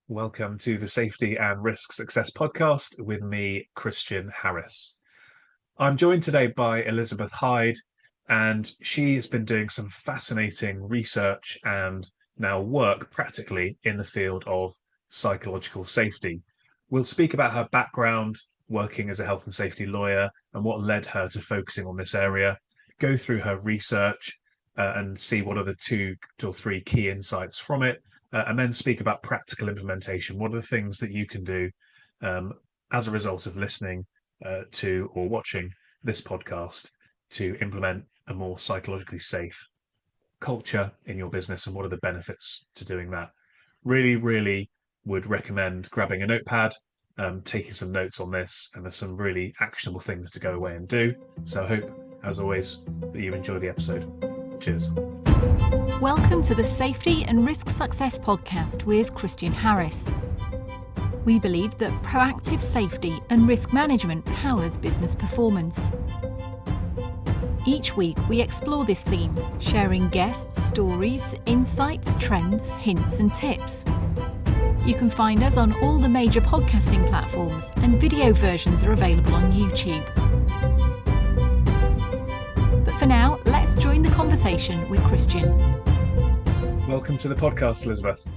Welcome to the Safety and Risk Success podcast with me, Christian Harris. I'm joined today by Elizabeth Hyde, and she has been doing some fascinating research and now work practically in the field of psychological safety. We'll speak about her background working as a health and safety lawyer and what led her to focusing on this area, go through her research and see what are the two or three key insights from it, and then speak about practical implementation. What are the things that you can do as a result of listening to or watching this podcast to implement a more psychologically safe culture in your business, and what are the benefits to doing that? Really would recommend grabbing a notepad, taking some notes on this, and there's some really actionable things to go away and do. So I hope, as always, that you enjoy the episode. Cheers. Welcome to the Safety and Risk Success podcast with Christian Harris. We believe that proactive safety and risk management powers business performance. Each week we explore this theme, sharing guests, stories, insights, trends, hints and tips. You can find us on all the major podcasting platforms, and video versions are available on YouTube. But for now, let's join the conversation with Christian. Welcome to the podcast, Elizabeth.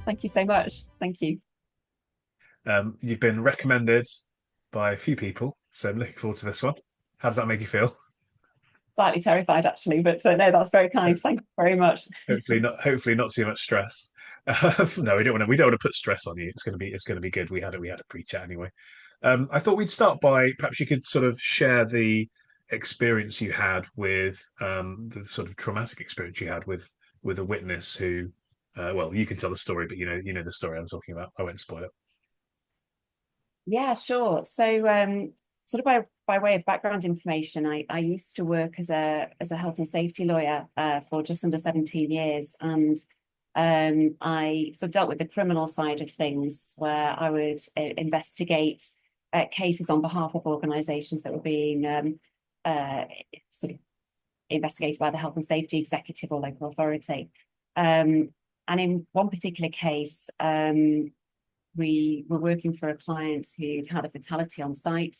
Thank you so much. Thank you. You've been recommended by a few people, so I'm looking forward to this one. How does that make you feel? Slightly terrified, actually, but no, that's very kind. Thank you very much. Hopefully not too much stress. No, we don't want to put stress on you. It's going to be good. We had a pre-chat anyway. I thought we'd start by perhaps you could sort of share the experience you had with the sort of traumatic experience you had with a witness who, well, you can tell the story, but you know the story I'm talking about. I won't spoil it. Yeah, sure. So, sort of by way of background information, I used to work as a health and safety lawyer for just under 17 years, and I sort of dealt with the criminal side of things, where I would investigate cases on behalf of organisations that were being sort of investigated by the health and safety executive or local authority. And in one particular case, we were working for a client who'd had a fatality on site,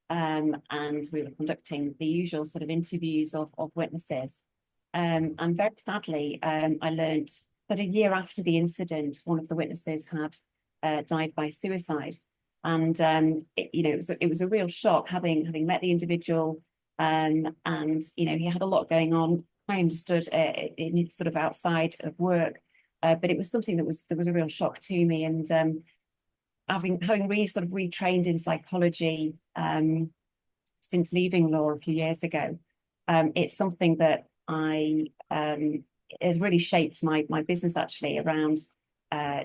and we were conducting the usual sort of interviews of witnesses. And very sadly, I learned that a year after the incident, one of the witnesses had died by suicide. And it was a real shock having met the individual, and he had a lot going on. I understood it sort of outside of work, but it was something that was a real shock to me. And having really sort of retrained in psychology since leaving law a few years ago, it's something that has really shaped my business actually around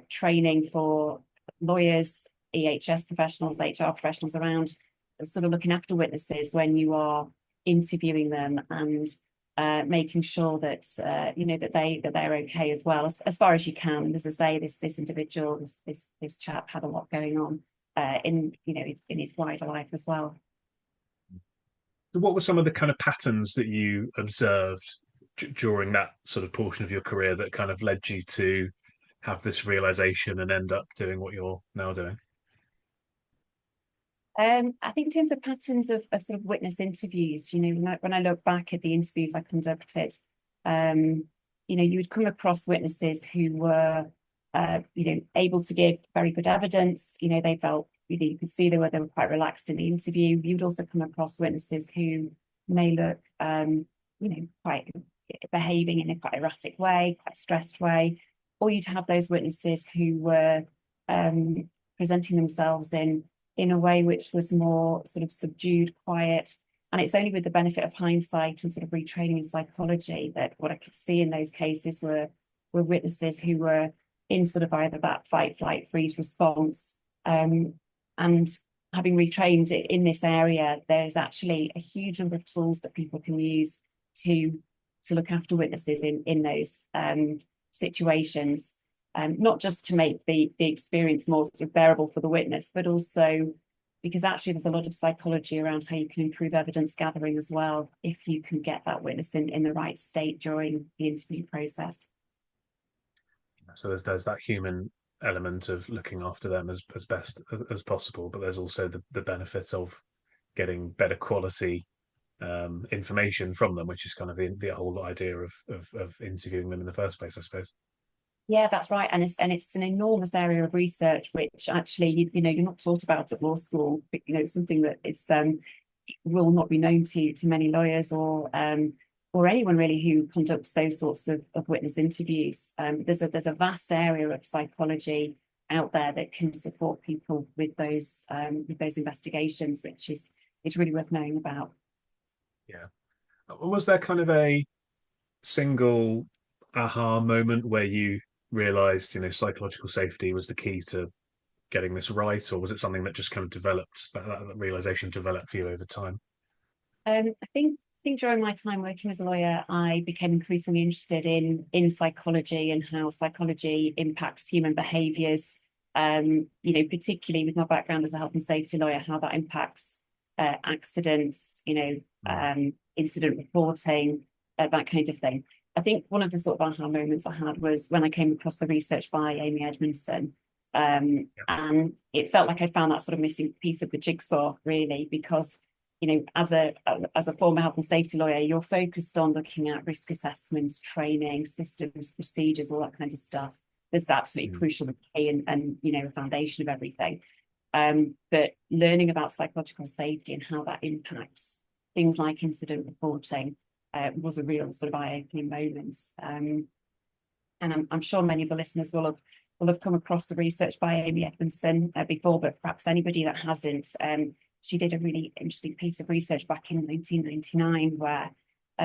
training for lawyers, EHS professionals, HR professionals, around sort of looking after witnesses when you are interviewing them, and making sure that that they're okay as well, as far as you can. And as I say, this individual, this chap had a lot going on in his wider life as well. What were some of the kind of patterns that you observed during that sort of portion of your career that kind of led you to have this realization and end up doing what you're now doing? I think in terms of patterns of sort of witness interviews, when I look back at the interviews I conducted, you would come across witnesses who were, able to give very good evidence. They felt, you could see they were quite relaxed in the interview. You'd also come across witnesses who may look, quite behaving in a quite erratic way, quite stressed way, or you'd have those witnesses who were presenting themselves in a way which was more sort of subdued, quiet. And it's only with the benefit of hindsight and sort of retraining in psychology that what I could see in those cases were witnesses who were in sort of either that fight, flight, freeze response. And having retrained in this area, there's actually a huge number of tools that people can use to look after witnesses in those situations. Not just to make the experience more sort of bearable for the witness, but also because actually there's a lot of psychology around how you can improve evidence gathering as well, if you can get that witness in the right state during the interview process. So there's that human element of looking after them as best as possible, but there's also the benefit of getting better quality information from them, which is kind of the whole idea of interviewing them in the first place, I suppose. Yeah, that's right. And it's an enormous area of research, which actually, you're not taught about at law school. But, it's something that is will not be known to many lawyers or anyone really who conducts those sorts of witness interviews. There's a vast area of psychology out there that can support people with those investigations, which is really worth knowing about. Yeah. Was there kind of a single aha moment where you realized, psychological safety was the key to getting this right, or was it something that just kind of developed, that realization developed for you over time? I think during my time working as a lawyer, I became increasingly interested in psychology and how psychology impacts human behaviours. Particularly with my background as a health and safety lawyer, how that impacts accidents, incident reporting, that kind of thing. I think one of the sort of aha moments I had was when I came across the research by Amy Edmondson. And it felt like I found that sort of missing piece of the jigsaw, really, because as a former health and safety lawyer, you're focused on looking at risk assessments, training, systems, procedures, all that kind of stuff. That's absolutely crucial and a foundation of everything. But learning about psychological safety and how that impacts things like incident reporting was a real sort of eye-opening moment. And I'm sure many of the listeners will have come across the research by Amy Edmondson before, but perhaps anybody that hasn't, she did a really interesting piece of research back in 1999 where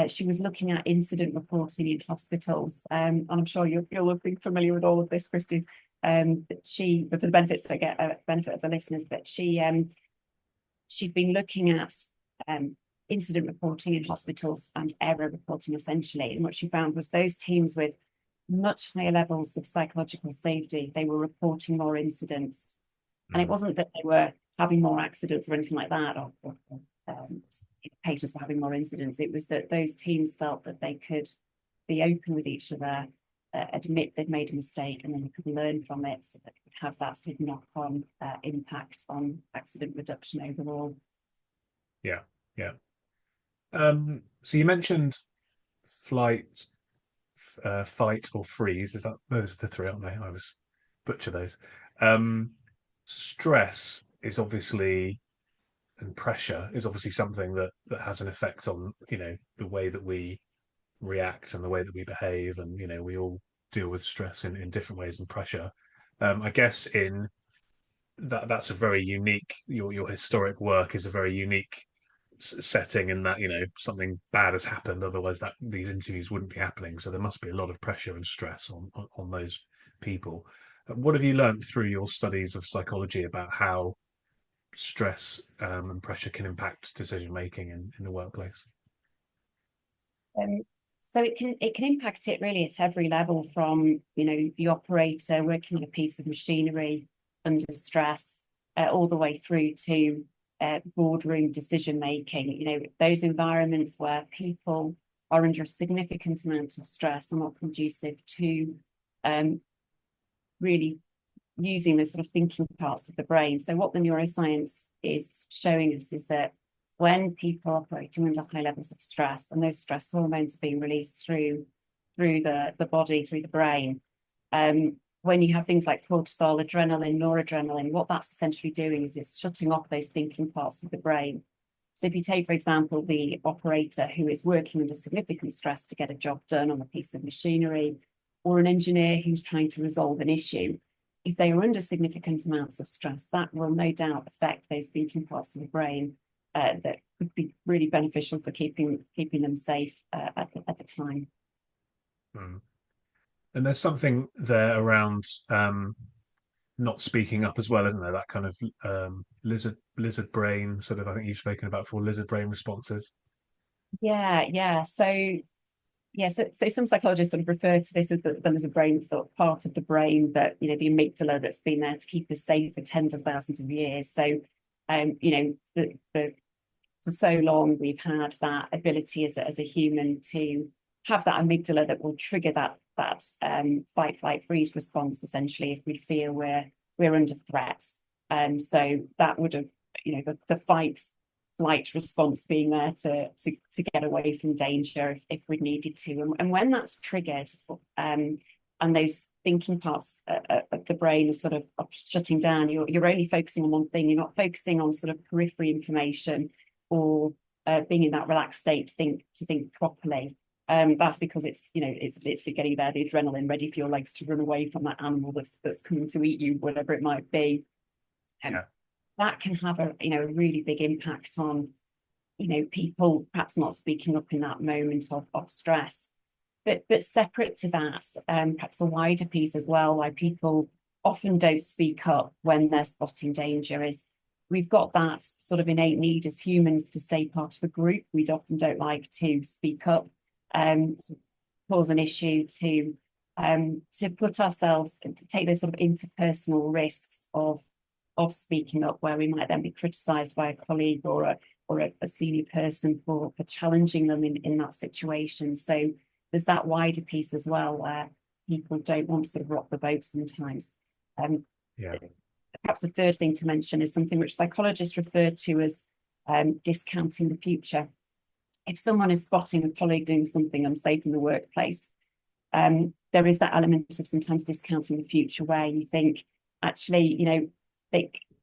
she was looking at incident reporting in hospitals. And I'm sure you'll be familiar with all of this, Christian. But for the benefit of the listeners, that she'd been looking at incident reporting in hospitals and error reporting, essentially. And what she found was those teams with much higher levels of psychological safety, they were reporting more incidents. And it wasn't that they were having more accidents or anything like that, or patients were having more incidents. It was that those teams felt that they could be open with each other, admit they'd made a mistake, and then they could learn from it, so that it could have that sort of knock-on impact on accident reduction overall. Yeah, yeah. So you mentioned flight, fight, or freeze. Those are the three, aren't they? I was butcher those. Stress is obviously, and pressure is obviously something that has an effect on the way that we react and the way that we behave, and we all deal with stress in different ways, and pressure. I guess in that's a very unique. Your historic work is a very unique setting in that something bad has happened, otherwise that these interviews wouldn't be happening, so there must be a lot of pressure and stress on those people. What have you learned through your studies of psychology about how stress and pressure can impact decision making in the workplace? So it can impact it really at every level, from the operator working on a piece of machinery under stress, all the way through to boardroom decision making. Those environments where people are under a significant amount of stress are not conducive to really using the sort of thinking parts of the brain. So what the neuroscience is showing us is that when people are operating under high levels of stress, and those stress hormones are being released through the body, through the brain, when you have things like cortisol, adrenaline, noradrenaline, what that's essentially doing is it's shutting off those thinking parts of the brain. So if you take, for example, the operator who is working under significant stress to get a job done on a piece of machinery, or an engineer who's trying to resolve an issue, if they are under significant amounts of stress, that will no doubt affect those thinking parts of the brain that could be really beneficial for keeping them safe at the time. And there's something there around not speaking up as well, isn't there? That kind of lizard brain sort of. I think you've spoken about for lizard brain responses. Yeah. So some psychologists sort of refer to this as them as a brain, sort of part of the brain that the amygdala that's been there to keep us safe for tens of thousands of years. So for so long we've had that ability as a human to have that amygdala that will trigger that fight, flight, freeze response, essentially, if we feel we're under threat. So that would have, the fight flight response being there to get away from danger if we needed to. And when that's triggered, and those thinking parts of the brain are sort of shutting down, you're only focusing on one thing. You're not focusing on sort of periphery information or being in that relaxed state to think properly. That's because it's literally getting there, the adrenaline ready for your legs to run away from that animal that's coming to eat you, whatever it might be. Yeah. That can have a really big impact on people perhaps not speaking up in that moment of stress. But separate to that, perhaps a wider piece as well, why people often don't speak up when they're spotting danger, is we've got that sort of innate need as humans to stay part of a group. We often don't like to speak up, to cause an issue, to put ourselves, to take those sort of interpersonal risks of speaking up, where we might then be criticised by a colleague or a senior person for challenging them in that situation. So there's that wider piece as well, where people don't want to sort of rock the boat sometimes. Perhaps the third thing to mention is something which psychologists refer to as discounting the future. If someone is spotting a colleague doing something unsafe in the workplace, there is that element of sometimes discounting the future, where you think, actually,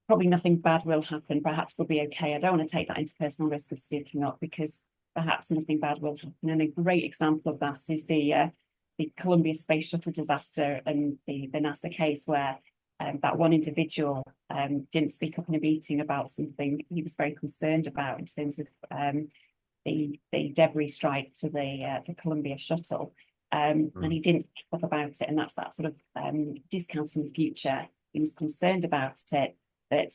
probably nothing bad will happen. Perhaps they'll be okay. I don't want to take that interpersonal risk of speaking up, because perhaps nothing bad will happen. And a great example of that is the Columbia Space Shuttle disaster and the NASA case, where that one individual didn't speak up in a meeting about something he was very concerned about in terms of the debris strike to the Columbia shuttle. And he didn't speak up about it. And that's that sort of discounting the future. He was concerned about it, that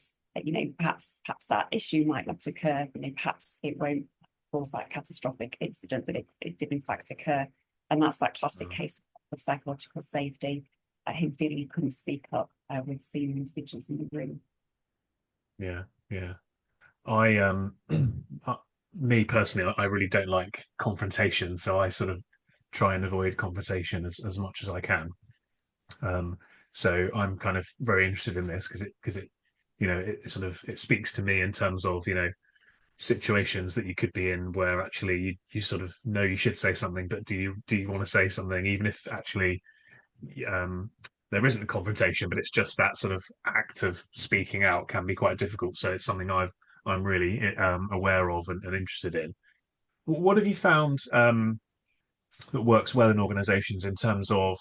perhaps that issue might not occur. Perhaps it won't cause that catastrophic incident, that it did in fact occur. And that's that classic case of psychological safety, him feeling he couldn't speak up with senior individuals in the room. Yeah. Me personally, I really don't like confrontation, so I sort of try and avoid confrontation as much as I can. So I'm kind of very interested in this because it speaks to me in terms of situations that you could be in where actually you sort of know you should say something, but do you want to say something even if actually there isn't a confrontation, but it's just that sort of act of speaking out can be quite difficult. So it's something I'm really aware of and interested in. What have you found that works well in organisations in terms of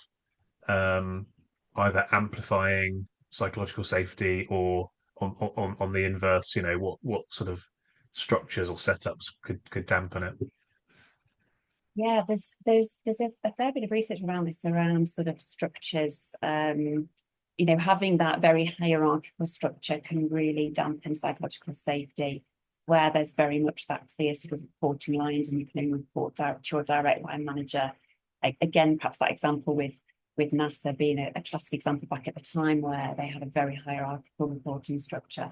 either amplifying psychological safety or on the inverse? What sort of structures or setups could dampen it? Yeah, there's a fair bit of research around this, around sort of structures. Having that very hierarchical structure can really dampen psychological safety, where there's very much that clear sort of reporting lines, and you can only report to your direct line manager. Again, perhaps that example with NASA being a classic example back at the time, where they had a very hierarchical reporting structure.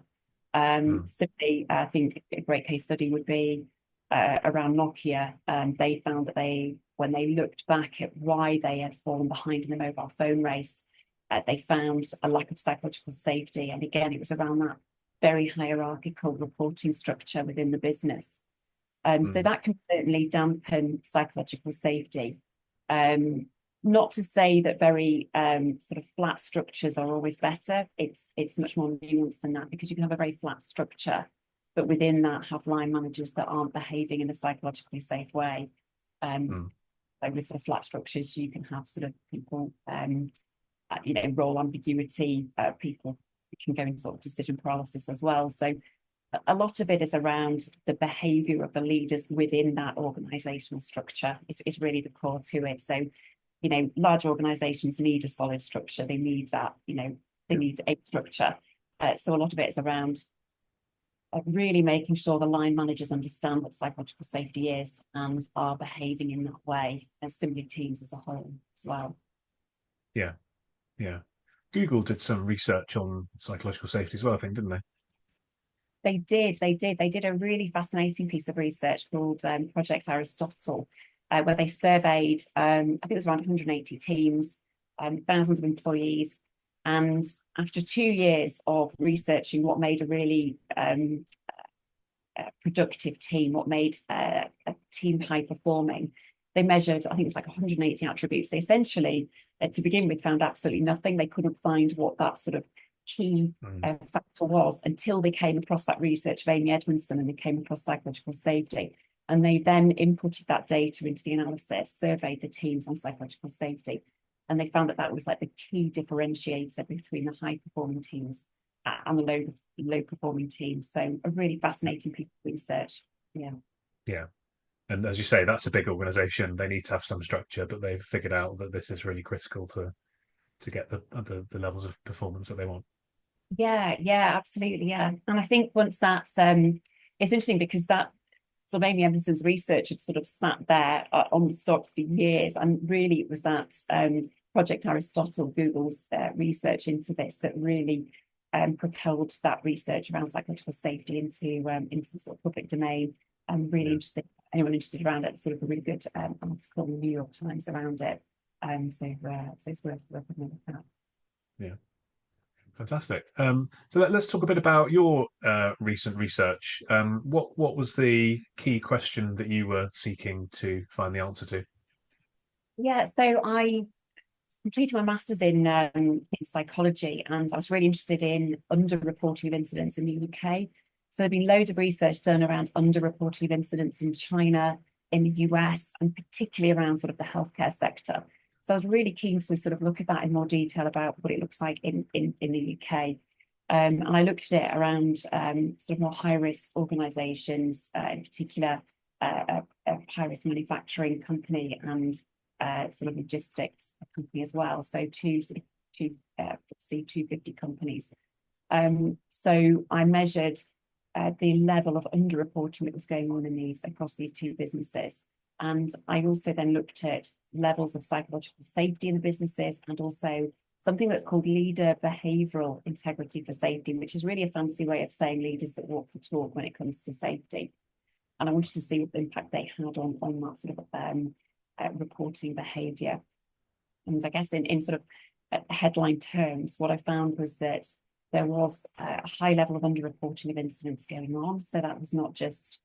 Simply, I think a great case study would be around Nokia. They found that when they looked back at why they had fallen behind in the mobile phone race, they found a lack of psychological safety. And again, it was around that very hierarchical reporting structure within the business. So that can certainly dampen psychological safety. Not to say that very sort of flat structures are always better. It's much more nuanced than that, because you can have a very flat structure, but within that have line managers that aren't behaving in a psychologically safe way. Like with sort of flat structures, you can have sort of people, role ambiguity, people can go into sort of decision paralysis as well. So a lot of it is around the behaviour of the leaders within that organisational structure. It's really the core to it. So, large organisations need a solid structure. They need that, they need a structure. So a lot of it is around really making sure the line managers understand what psychological safety is and are behaving in that way, and similarly teams as a whole as well. Yeah. Google did some research on psychological safety as well, I think, didn't they? They did a really fascinating piece of research called Project Aristotle. where they surveyed, I think it was around 180 teams, thousands of employees. And after 2 years of researching what made a really productive team, what made a team high performing, they measured, I think it's like 180 attributes. They essentially, to begin with, found absolutely nothing. They couldn't find what that sort of key factor was until they came across that research of Amy Edmondson, and they came across psychological safety. And they then inputted that data into the analysis, surveyed the teams on psychological safety, and they found that that was like the key differentiator between the high performing teams and the low performing teams. So a really fascinating piece of research. Yeah. Yeah. And as you say, that's a big organization. They need to have some structure, but they've figured out that this is really critical to get the levels of performance that they want. Yeah, absolutely. Yeah. And I think once that's it's interesting because that sort of Amy Edmondson's research had sort of sat there on the stocks for years. And really it was that Project Aristotle, Google's research into this, that really propelled that research around psychological safety into the sort of public domain. And really interesting, anyone interested around it, sort of a really good article in the New York Times around it. So it's worth looking at that. Yeah. Fantastic. So let's talk a bit about your recent research. What was the key question that you were seeking to find the answer to? Yeah, so I completed my master's in psychology, and I was really interested in underreporting of incidents in the UK. So there've been loads of research done around underreporting of incidents in China, in the US, and particularly around sort of the healthcare sector. So I was really keen to sort of look at that in more detail about what it looks like in the UK. And I looked at it around sort of more high-risk organisations, in particular a high-risk manufacturing company and sort of logistics company as well. So two 250 companies. So I measured the level of underreporting that was going on in these across these two businesses. And I also then looked at levels of psychological safety in the businesses, and also something that's called leader behavioural integrity for safety, which is really a fancy way of saying leaders that walk the talk when it comes to safety. And I wanted to see what impact they had on that sort of reporting behaviour. And I guess in sort of headline terms, what I found was that there was a high level of underreporting of incidents going on. So that was not just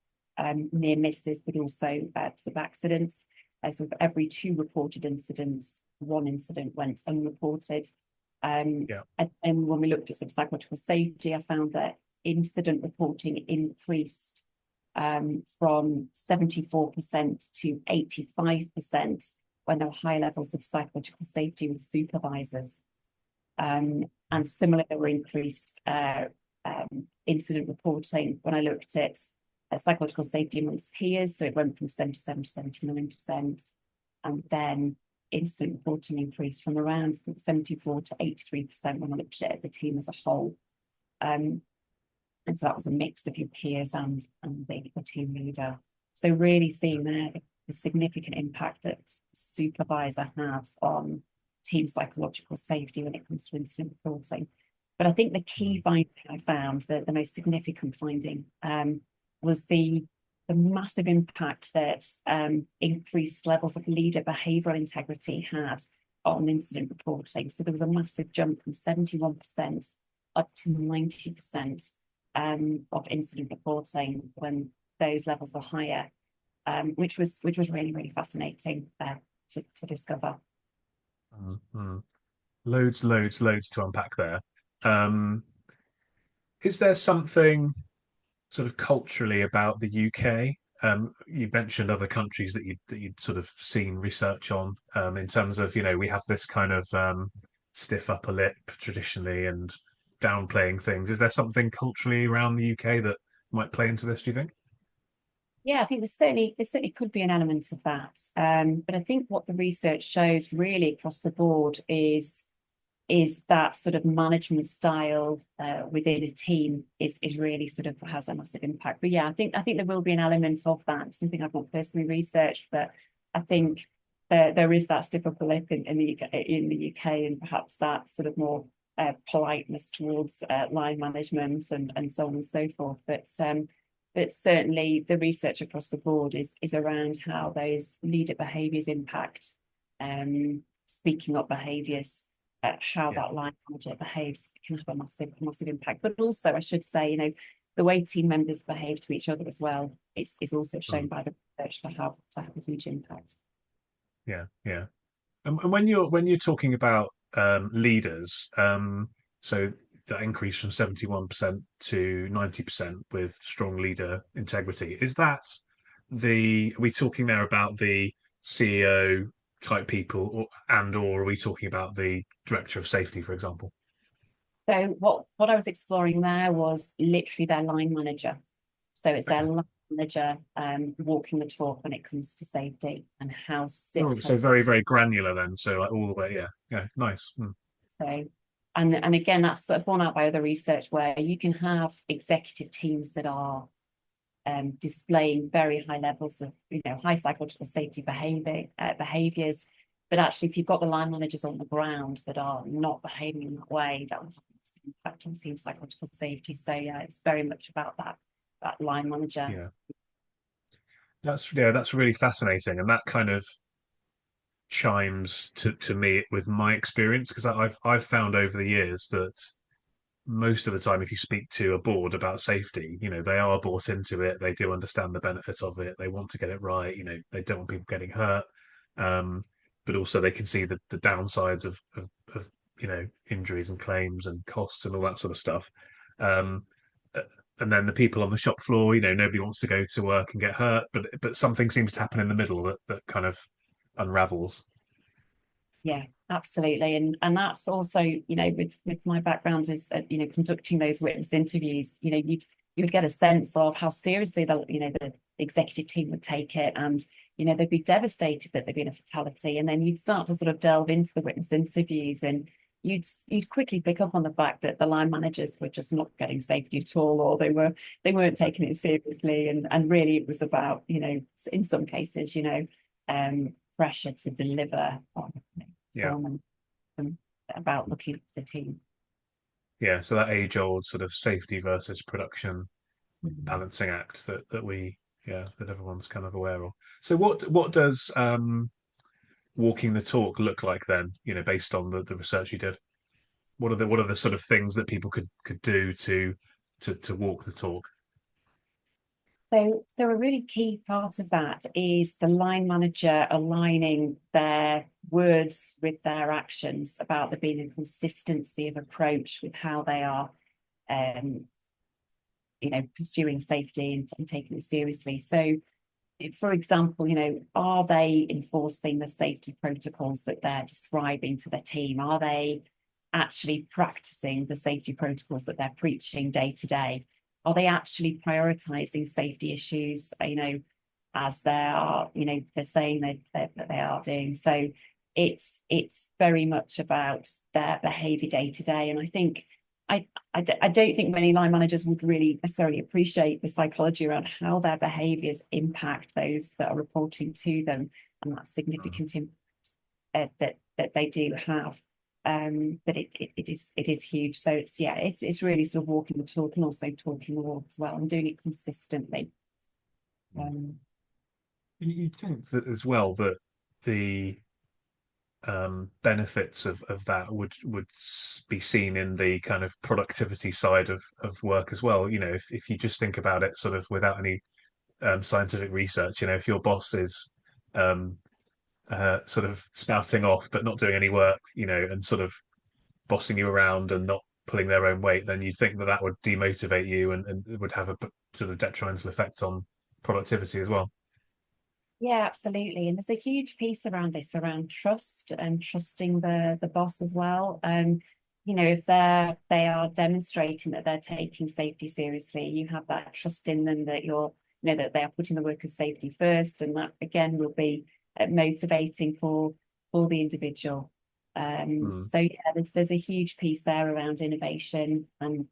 near misses, but also sort of accidents. So for every 2 reported incidents, 1 incident went unreported. And when we looked at sort of psychological safety, I found that incident reporting increased from 74% to 85% when there were high levels of psychological safety with supervisors. And similarly, there were increased incident reporting when I looked at psychological safety amongst peers. So it went from 77 to 79%. And then incident reporting increased from around 74 to 83% when I looked at it as a team as a whole. And so that was a mix of your peers and the team leader. So really seeing there the significant impact that the supervisor had on team psychological safety when it comes to incident reporting. But I think the key finding I found, the most significant finding, was the massive impact that increased levels of leader behavioural integrity had on incident reporting. So there was a massive jump from 71% up to 90% of incident reporting when those levels were higher, which was really, really fascinating to discover. Mm-hmm. Loads to unpack there. Is there something sort of culturally about the UK? You mentioned other countries that you'd sort of seen research on, in terms of, we have this kind of stiff upper lip traditionally and downplaying things. Is there something culturally around the UK that might play into this, do you think? Yeah, I think there certainly could be an element of that. But I think what the research shows really across the board is that sort of management style within a team is really sort of has a massive impact. But yeah, I think there will be an element of that. It's something I've not personally researched, but I think there is that stiff upper lip in the UK, and perhaps that sort of more politeness towards line management and so on and so forth. But but certainly the research across the board is around how those leader behaviours impact speaking up behaviours, how Yeah. that line manager behaves can have a massive impact. But also, I should say, the way team members behave to each other as well is also shown Mm. by the research to have a huge impact. Yeah. Yeah. And when you're talking about leaders, so that increase from 71% to 90% with strong leader integrity, is that are we talking there about the CEO type people, or are we talking about the director of safety, for example? So what I was exploring there was literally their line manager. So it's their Okay. line manager walking the talk when it comes to safety and Oh, so very, very granular then. So like all the way, yeah, yeah, nice. Mm. so and again that's sort of borne out by other research where you can have executive teams that are displaying very high levels of high psychological safety behaviors, but actually if you've got the line managers on the ground that are not behaving in that way, that will have an impact on team psychological safety. So yeah, it's very much about that line manager. Yeah, that's really fascinating, and that kind of chimes to me with my experience, because I've found over the years that most of the time, if you speak to a board about safety, they are bought into it. They do understand the benefit of it. They want to get it right. They don't want people getting hurt, um, but also they can see the downsides of injuries and claims and costs and all that sort of stuff. Um, uh, and then the people on the shop floor, nobody wants to go to work and get hurt, but something seems to happen in the middle that kind of unravels. Yeah, absolutely. And that's also, with my background is, conducting those witness interviews, you would get a sense of how seriously the executive team would take it. And, they'd be devastated that there'd been a fatality. And then you'd start to sort of delve into the witness interviews, and you'd quickly pick up on the fact that the line managers were just not getting safety at all, or they weren't taking it seriously. And really it was about, in some cases, pressure to deliver on Yeah. and about looking at the team. Yeah, so that age-old sort of safety versus production Mhm. balancing act that everyone's kind of aware of. So what does walking the talk look like then, based on the research you did? What are the sort of things that people could do to walk the talk? So a really key part of that is the line manager aligning their words with their actions, about there being a consistency of approach with how they are um, pursuing safety and taking it seriously. So for example, are they enforcing the safety protocols that they're describing to their team? Are they actually practicing the safety protocols that they're preaching day to day? Are they actually prioritizing safety issues, as they're saying that they are doing? So it's very much about their behavior day to day. And I think I don't think many line managers would really necessarily appreciate the psychology around how their behaviours impact those that are reporting to them, and that Mm. significant impact that they do have. But it is huge. So it's really sort of walking the talk and also talking the walk as well, and doing it consistently. Mm. Um, You'd think that as well, that the benefits of that would be seen in the kind of productivity side of work as well. If you just think about it sort of without any scientific research, if your boss is um, sort of spouting off but not doing any work, and sort of bossing you around and not pulling their own weight, then you'd think that would demotivate you, and it would have a sort of detrimental effect on productivity as well. Yeah, absolutely. And there's a huge piece around this, around trust and trusting the boss as well. If they are demonstrating that they're taking safety seriously, you have that trust in them that that they are putting the workers' safety first, and that again will be motivating for the individual. Mm. So yeah, there's a huge piece there around innovation and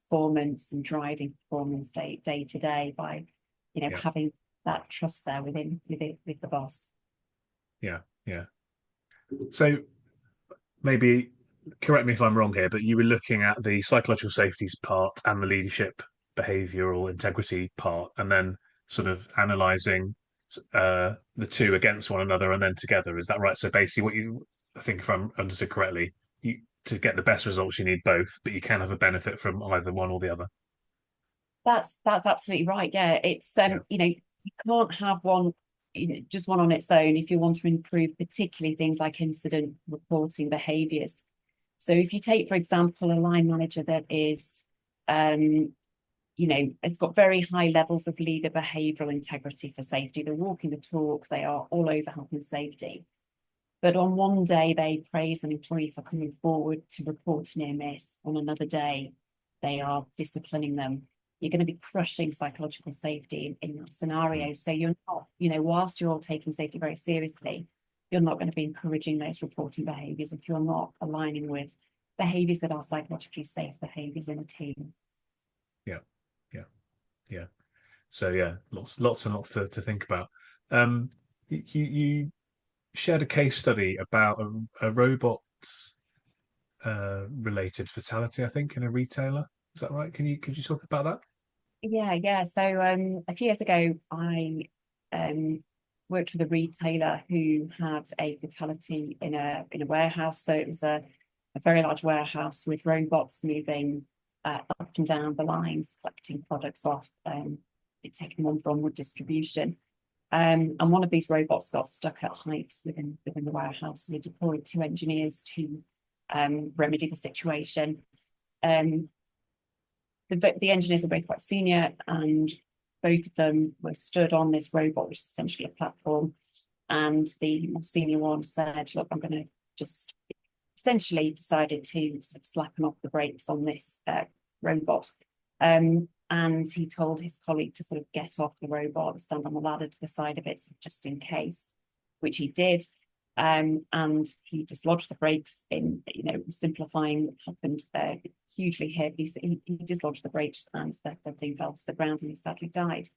performance and driving performance day to day by Yeah, having that trust there with the boss. yeah, yeah. So maybe correct me if I'm wrong here, but you were looking at the psychological safeties part and the leadership behavioral integrity part, and then sort of analysing the two against one another and then together. Is that right? So basically, what you I think, if I'm understood correctly, you to get the best results, you need both, but you can have a benefit from either one or the other. That's absolutely right. Yeah, it's Yeah. you can't have one, just one on its own if you want to improve particularly things like incident reporting behaviours. So if you take, for example, a line manager that is, it's got very high levels of leader behavioural integrity for safety. They're walking the talk. They are all over health and safety. But on one day, they praise an employee for coming forward to report a near miss. On another day, they are disciplining them. You're going to be crushing psychological safety in that scenario. So you're not, whilst you're all taking safety very seriously, you're not going to be encouraging those reporting behaviours if you're not aligning with behaviours that are psychologically safe behaviours in a team. Yeah, yeah, yeah. So yeah, lots and lots to think about. You shared a case study about a robot related fatality, I think, in a retailer. Is that right? Could you talk about that? Yeah. So a few years ago, I worked with a retailer who had a fatality in a warehouse. So it was a very large warehouse with robots moving up and down the lines, collecting products off, taking them on for onward distribution. And one of these robots got stuck at Hyde within the warehouse. We deployed 2 engineers to remedy the situation. The engineers were both quite senior, and both of them were stood on this robot, which is essentially a platform. And the more senior one said, "Look, I'm going to just," essentially decided to sort of slacken off the brakes on this robot. And he told his colleague to sort of get off the robot, stand on the ladder to the side of it, just in case, which he did. And he dislodged the brakes in, simplifying what happened hugely here. He dislodged the brakes and the thing fell to the ground and he sadly died.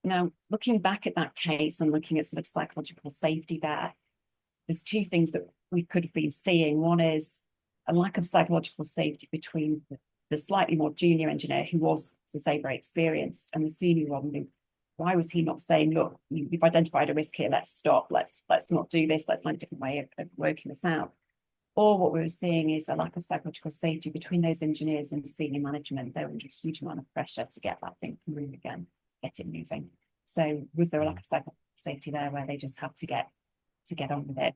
Now, looking back at that case and looking at sort of psychological safety there's two things that we could have been seeing. One is a lack of psychological safety between the slightly more junior engineer who was, as I say, very experienced, and the senior one who, why was he not saying, "Look, you've identified a risk here, let's stop, let's not do this, let's find a different way of working this out." Or what we were seeing is a lack of psychological safety between those engineers and senior management. They were under a huge amount of pressure to get that thing moving again, get it moving. So was there a lack of psychological safety there where they just had to get on with it?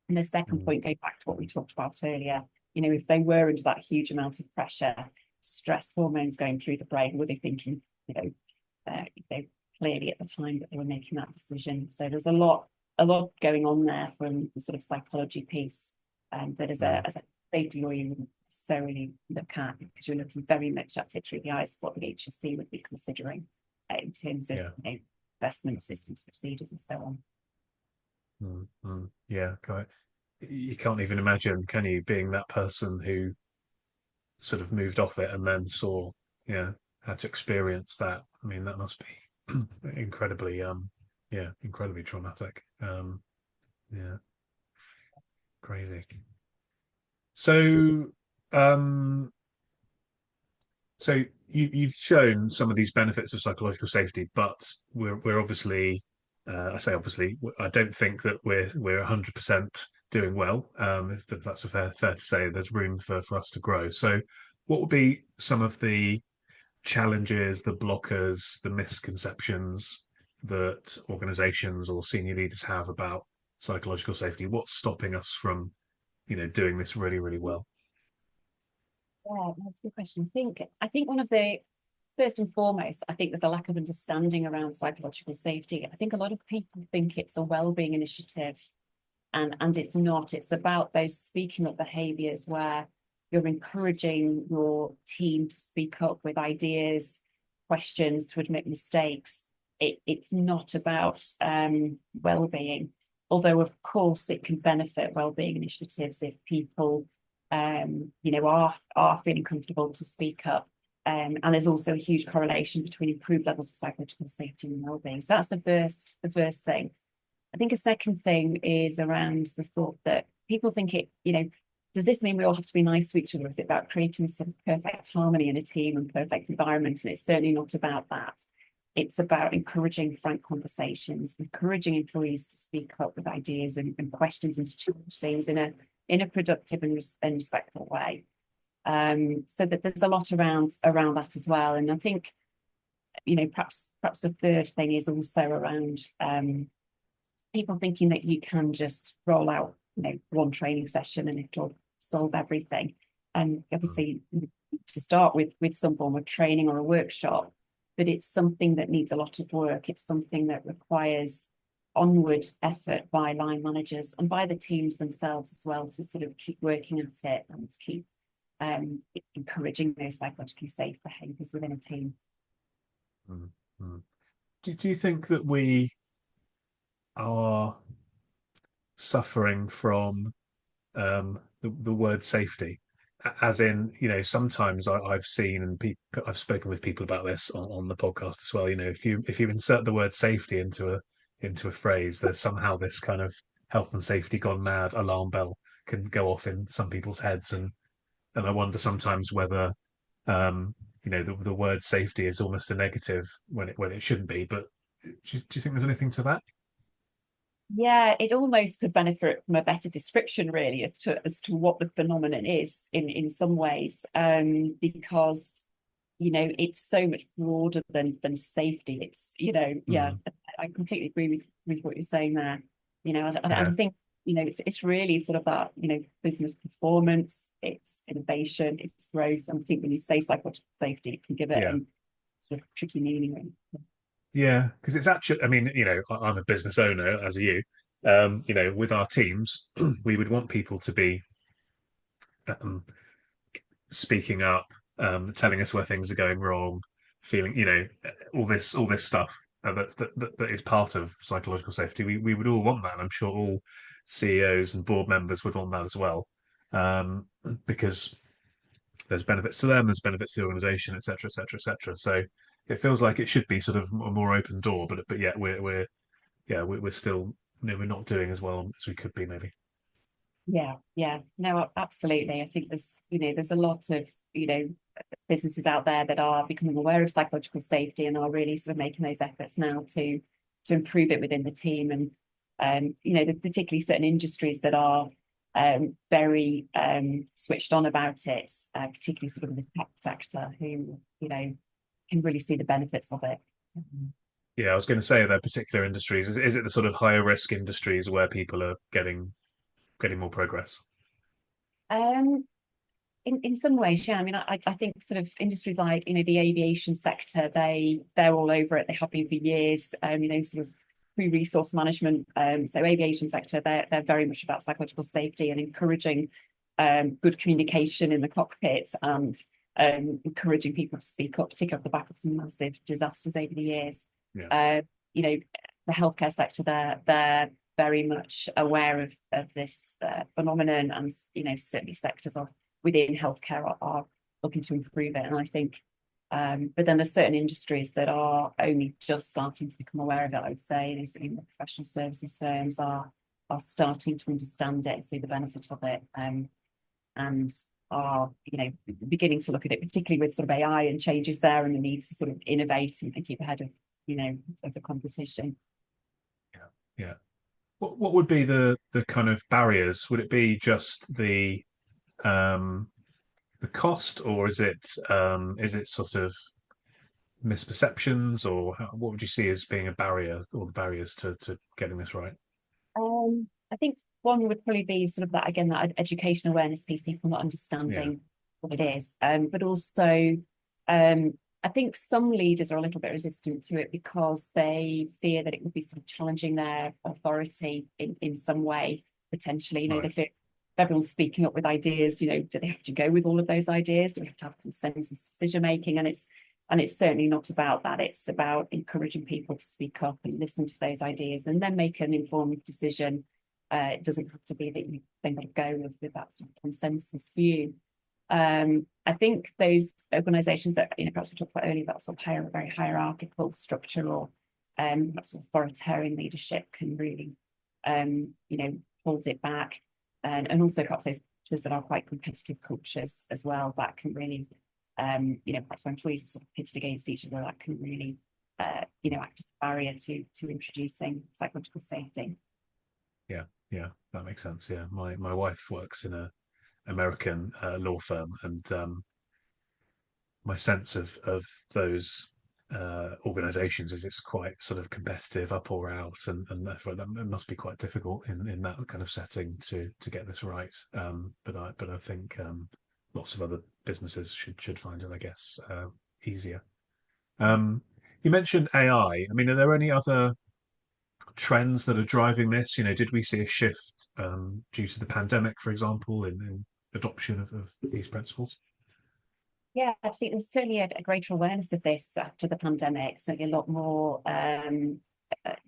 And the second point goes back to what we talked about earlier. If they were under that huge amount of pressure, stress hormones going through the brain, were they thinking, they clearly at the time that they were making that decision. So there's a lot going on there from the sort of psychology piece, that as a safety lawyer you wouldn't necessarily look at, because you're looking very much at it through the eyes of what the HSC would be considering in terms of investment systems, procedures, and so on. Yeah, you can't even imagine, can you, being that person who sort of moved off it and then saw, had to experience that. I mean, that must be incredibly, incredibly traumatic. Yeah, crazy. So, so you've shown some of these benefits of psychological safety, but we're obviously, I say obviously, I don't think that we're 100% doing well. If that's fair to say, there's room for us to grow. So, what would be some of the challenges, the blockers, the misconceptions that organizations or senior leaders have about psychological safety? What's stopping us from, doing this really, really well? Yeah, that's a good question. I think one of the first and foremost, I think there's a lack of understanding around psychological safety. I think a lot of people think it's a well-being initiative, and it's not. It's about those speaking up behaviours where you're encouraging your team to speak up with ideas, questions, to admit mistakes. It's not about well-being, although of course it can benefit well-being initiatives if people are feeling comfortable to speak up. And there's also a huge correlation between improved levels of psychological safety and well-being. So that's the first thing. I think a second thing is around the thought that people think does this mean we all have to be nice to each other? Is it about creating some perfect harmony in a team and perfect environment? And it's certainly not about that. It's about encouraging frank conversations, encouraging employees to speak up with ideas and questions, and to challenge things in a productive and respectful way. So that there's a lot around that as well. And I think, perhaps the third thing is also around people thinking that you can just roll out, one training session and it'll solve everything. And obviously, to start with some form of training or a workshop, but it's something that needs a lot of work. It's something that requires onward effort by line managers and by the teams themselves as well, to sort of keep working at it and to keep encouraging those psychologically safe behaviours within a team. Mm-hmm. Do you think that we are suffering from the word safety? As in, sometimes I've seen, and I've spoken with people about this on the podcast as well. If you insert the word safety into a phrase, there's somehow this kind of health and safety gone mad alarm bell can go off in some people's heads, and I wonder sometimes whether the word safety is almost a negative when it shouldn't be. But do you think there's anything to that? Yeah, it almost could benefit from a better description, really, as to what the phenomenon is in some ways, because it's so much broader than safety. It's yeah, I completely agree with what you're saying there. I think it's really sort of that business performance, it's innovation, it's growth. And I think when you say psychological safety, it can give it a sort of tricky meaning. Really. Yeah, because it's actually, I mean, I'm a business owner, as are you. With our teams, we would want people to be um, speaking up, telling us where things are going wrong, feeling, all this stuff that is part of psychological safety. We would all want that, and I'm sure all CEOs and board members would want that as well, because there's benefits to them, there's benefits to the organization, etc., etc., etc. So it feels like it should be sort of a more open door, but yet we're still, we're not doing as well as we could be, maybe. Yeah, no, absolutely. I think there's a lot of businesses out there that are becoming aware of psychological safety and are really sort of making those efforts now to improve it within the team. And particularly certain industries that are very switched on about it, particularly sort of in the tech sector, who can really see the benefits of it. Yeah, I was going to say there are particular industries. Is it the sort of higher risk industries where people are getting more progress? In some ways, yeah. I mean, I think sort of industries like the aviation sector, they're all over it. They have been for years. Sort of pre-resource management. So aviation sector, they're very much about psychological safety and encouraging good communication in the cockpit, and encouraging people to speak up, particularly off the back of some massive disasters over the years. Yeah. The healthcare sector, they're very much aware of this phenomenon, and certainly sectors of within healthcare are looking to improve it. And I think, but then there's certain industries that are only just starting to become aware of it. I would say, certainly the professional services firms are starting to understand it and see the benefit of it, and are beginning to look at it, particularly with sort of AI and changes there, and the need to sort of innovate and keep ahead of of the competition. Yeah. What would be the kind of barriers? Would it be just the cost, or is it sort of misperceptions, or what would you see as being a barrier, or the barriers to getting this right? I think one would probably be sort of that, again, that education awareness piece, people not understanding what it is. But also, I think some leaders are a little bit resistant to it because they fear that it would be sort of challenging their authority in some way, potentially. Right. They fear everyone's speaking up with ideas, do they have to go with all of those ideas? Do we have to have consensus decision making? And it's certainly not about that. It's about encouraging people to speak up and listen to those ideas and then make an informed decision. It doesn't have to be that you then got to go with that sort of consensus view. I think those organisations that perhaps we talked about earlier, that sort of very hierarchical structure, or that sort of authoritarian leadership, can really hold it back, and also perhaps those cultures that are quite competitive cultures as well, that can really, perhaps when employees are sort of pitted against each other, that can really, act as a barrier to introducing psychological safety. Yeah, that makes sense. Yeah, my wife works in a American law firm, and my sense of those organizations is it's quite sort of competitive, up or out, and therefore that it must be quite difficult in that kind of setting to get this right. But I think lots of other businesses should find it, I guess, easier. You mentioned AI. I mean, are there any other trends that are driving this? Did we see a shift due to the pandemic, for example, in adoption of these principles? Yeah, I think there's certainly a greater awareness of this after the pandemic. Certainly a lot more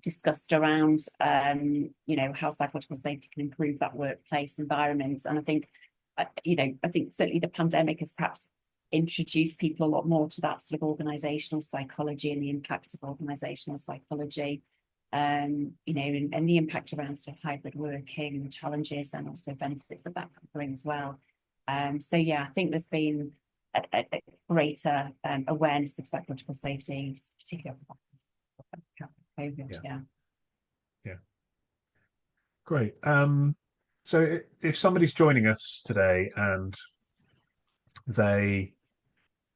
discussed around, how psychological safety can improve that workplace environment. And I think, I think certainly the pandemic has perhaps introduced people a lot more to that sort of organizational psychology and the impact of organizational psychology, and the impact around sort of hybrid working and challenges and also benefits that can bring as well. So yeah, I think there's been a greater awareness of psychological safety, particularly off the back of COVID. Yeah. Great. So if somebody's joining us today and they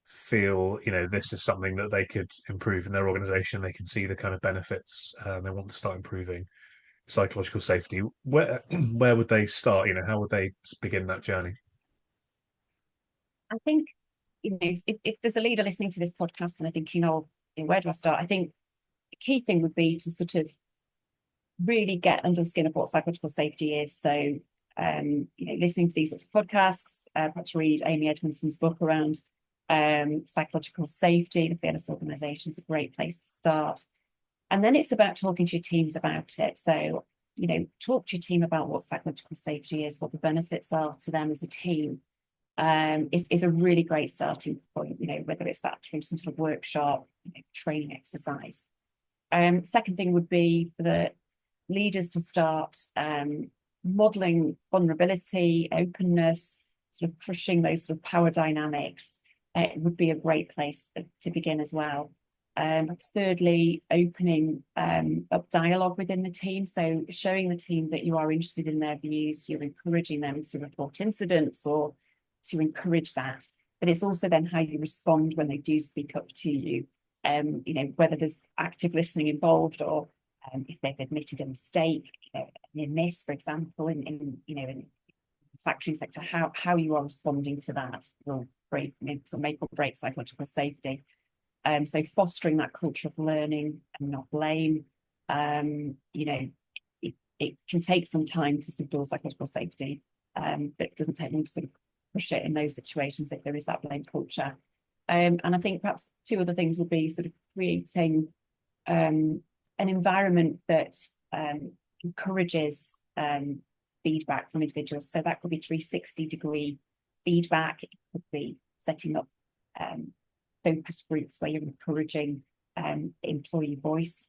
feel, this is something that they could improve in their organization, they can see the kind of benefits, they want to start improving psychological safety, where would they start? How would they begin that journey? I think, if there's a leader listening to this podcast and I think, where do I start? I think the key thing would be to sort of really get under the skin of what psychological safety is. So, listening to these sorts of podcasts, perhaps read Amy Edmondson's book around psychological safety. The Fearless Organisation is a great place to start. And then it's about talking to your teams about it. So, talk to your team about what psychological safety is, what the benefits are to them as a team. Is a really great starting point, whether it's that through some sort of workshop, training exercise. Second thing would be for the leaders to start modeling vulnerability, openness, sort of pushing those sort of power dynamics. It would be a great place to begin as well. Thirdly, opening up dialogue within the team. So showing the team that you are interested in their views, you're encouraging them to report incidents or to encourage that. But it's also then how you respond when they do speak up to you. Whether there's active listening involved or if they've admitted a mistake, near miss, for example, in the factory sector, how you are responding to that will make or break psychological safety. So fostering that culture of learning and not blame. It can take some time to build psychological safety, but it doesn't take long to sort of push it in those situations if there is that blame culture. And I think perhaps two other things would be sort of creating an environment that encourages feedback from individuals. So that could be 360-degree feedback. It could be setting up focus groups where you're encouraging employee voice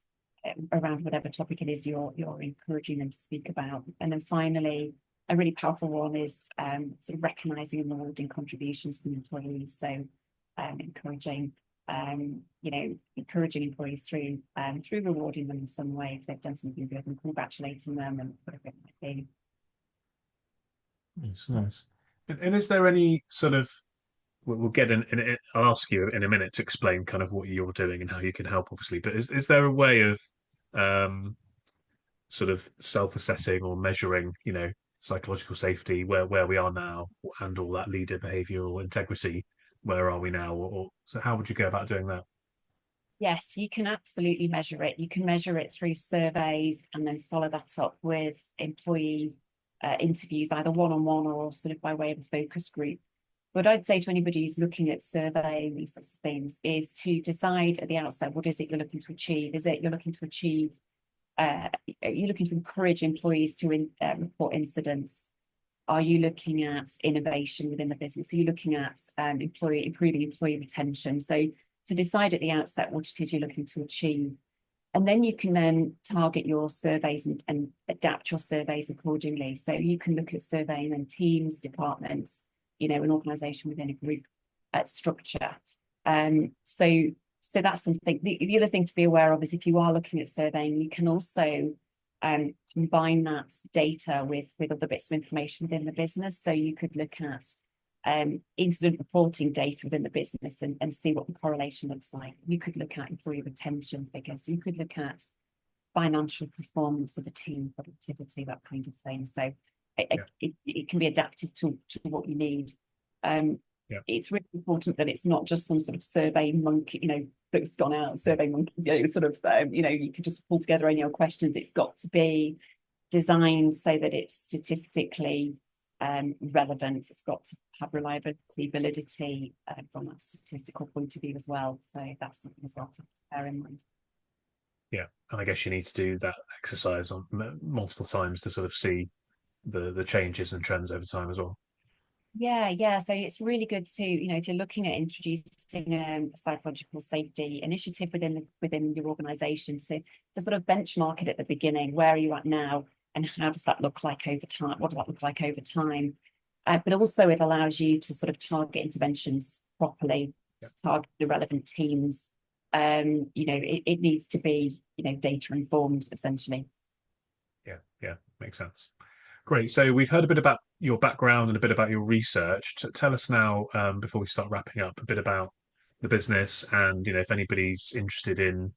around whatever topic it is you're encouraging them to speak about. And then finally, a really powerful one is sort of recognising and rewarding contributions from employees. So encouraging employees through rewarding them in some way if they've done something good and congratulating them and whatever it might be. That's nice. And is there any sort of, we'll get in, I'll ask you in a minute to explain kind of what you're doing and how you can help, obviously, but is there a way of sort of self-assessing or measuring, psychological safety, where we are now, and all that leader behavioural integrity, where are we now? So how would you go about doing that? Yes, you can absolutely measure it. You can measure it through surveys and then follow that up with employee interviews, either one-on-one or sort of by way of a focus group. What I'd say to anybody who's looking at surveying these sorts of things is to decide at the outset, what is it you're looking to achieve? Is it you're looking to achieve, you're looking to encourage employees to report incidents? Are you looking at innovation within the business? Are you looking at improving employee retention? So to decide at the outset what it is you're looking to achieve. And then you can then target your surveys and adapt your surveys accordingly. So you can look at surveying and teams, departments, an organisation within a group structure. So that's something. The other thing to be aware of is if you are looking at surveying, you can also combine that data with other bits of information within the business. So you could look at incident reporting data within the business and see what the correlation looks like. You could look at employee retention figures. You could look at financial performance of a team, productivity, that kind of thing. So it can be adapted to what you need. It's really important that it's not just some sort of survey monkey, that's gone out, survey monkey, you can just pull together any old questions. It's got to be designed so that it's statistically relevant. It's got to have reliability, validity from that statistical point of view as well. So that's something as well to bear in mind. Yeah, and I guess you need to do that exercise on multiple times to sort of see the changes and trends over time as well. Yeah. So it's really good to, if you're looking at introducing a psychological safety initiative within your organisation, to sort of benchmark it at the beginning. Where are you at now, and how does that look like over time? What does that look like over time? But also it allows you to sort of target interventions properly, to target the relevant teams. It needs to be, data informed, essentially. Yeah, makes sense. Great. So we've heard a bit about your background and a bit about your research. Tell us now, before we start wrapping up, a bit about the business and, if anybody's interested in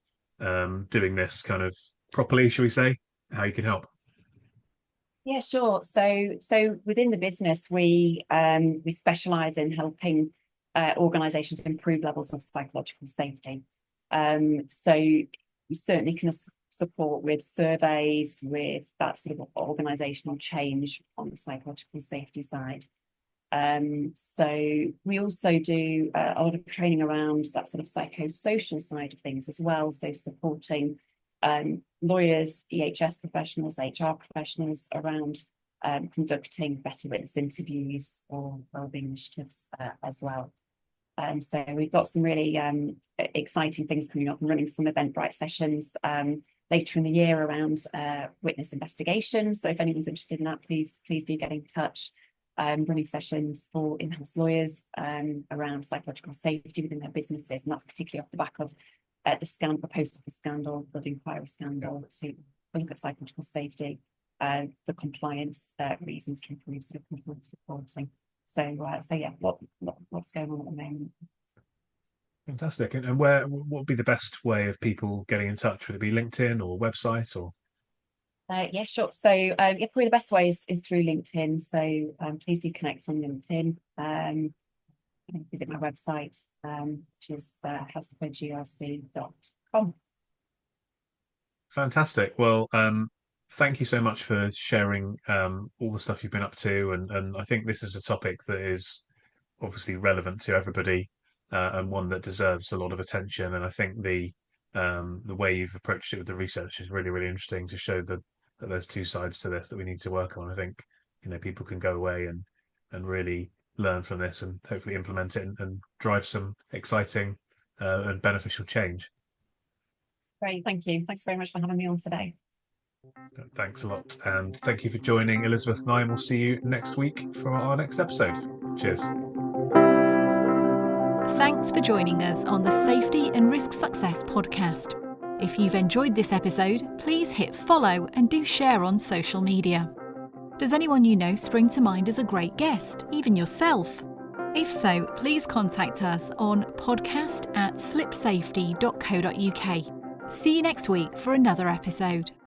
doing this kind of properly, shall we say, how you can help. Yeah, sure. So within the business, we specialise in helping organisations improve levels of psychological safety. So we certainly can support with surveys, with that sort of organisational change on the psychological safety side. So we also do a lot of training around that sort of psychosocial side of things as well. So supporting lawyers, EHS professionals, HR professionals around conducting better witness interviews or wellbeing initiatives as well. So we've got some really exciting things coming up and running some Eventbrite sessions later in the year around witness investigation. So if anyone's interested in that, please do get in touch. Running sessions for in-house lawyers around psychological safety within their businesses, and that's particularly off the back of the post-office scandal, the inquiry scandal, to look at psychological safety for compliance reasons, to improve sort of compliance reporting. So yeah, what's going on at the moment? Fantastic. And what would be the best way of people getting in touch? Would it be LinkedIn or website or? Yeah, sure. So probably the best way is through LinkedIn. So please do connect on LinkedIn. Visit my website, which is healthcaregrc.com. Fantastic. Well, thank you so much for sharing all the stuff you've been up to, and I think this is a topic that is obviously relevant to everybody and one that deserves a lot of attention. And I think the way you've approached it with the research is really, really interesting to show that there's two sides to this that we need to work on. I think people can go away and really learn from this and hopefully implement it and drive some exciting and beneficial change. Great, thank you. Thanks very much for having me on today. Thanks a lot, and thank you for joining Elizabeth and I, and we'll see you next week for our next episode. Cheers. Thanks for joining us on the Safety and Risk Success podcast. If you've enjoyed this episode, please hit follow and do share on social media. Does anyone you know spring to mind as a great guest, even yourself? If so, please contact us on podcast@slipsafety.co.uk. See you next week for another episode.